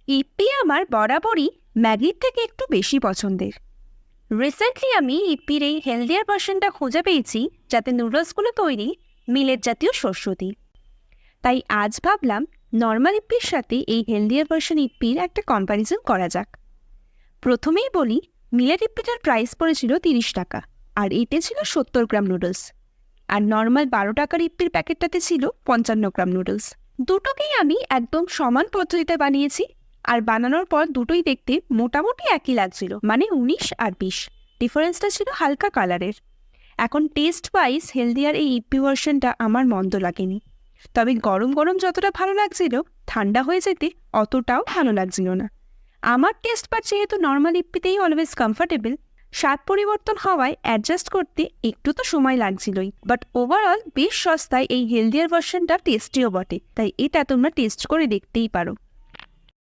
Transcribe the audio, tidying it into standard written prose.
ইপ্পি আমার বরাবরই ম্যাগির থেকে একটু বেশি পছন্দের। রিসেন্টলি আমি ইপ্পির এই হেলদিয়ার ভার্সনটা খুঁজে পেয়েছি, যাতে নুডলসগুলো তৈরি মিলেট জাতীয় শস্য দিই। তাই আজ ভাবলাম নর্মাল ইপ্পির সাথে এই হেলদিয়ার ভার্সন ইপ্পির একটা কম্প্যারিজন করা যাক। প্রথমেই বলি, মিলেট ইপ্পিটার প্রাইস পড়েছিল 30 টাকা, আর এতে ছিল 70 গ্রাম নুডলস। আর নর্মাল 12 টাকার ইপ্পির প্যাকেটটাতে ছিল 55 গ্রাম নুডলস। দুটোকেই আমি একদম সমান পদ্ধতিতে বানিয়েছি, আর বানানোর পর দুটোই দেখতে মোটামুটি একই লাগছিল, মানে 19 আর 20। ডিফারেন্সটা ছিল হালকা কালারের। এখন টেস্ট ওয়াইজ হেলদিয়ার এই ইপ্পি ভার্সনটা আমার মন্দ লাগেনি, তবে গরম গরম যতটা ভালো লাগছিল, ঠান্ডা হয়ে যেতে অতটাও ভালো লাগছিল না। আমার টেস্ট বাট যেহেতু নর্মাল ইপ্পিতেই অলওয়েজ কমফোর্টেবল, স্বাদ পরিবর্তন হওয়ায় অ্যাডজাস্ট করতে একটু তো সময় লাগছিলই। বাট ওভারঅল বেশ সস্তায় এই হেলদিয়ার ভার্সনটা টেস্টিও বটে, তাই এটা তোমরা টেস্ট করে দেখতেই পারো।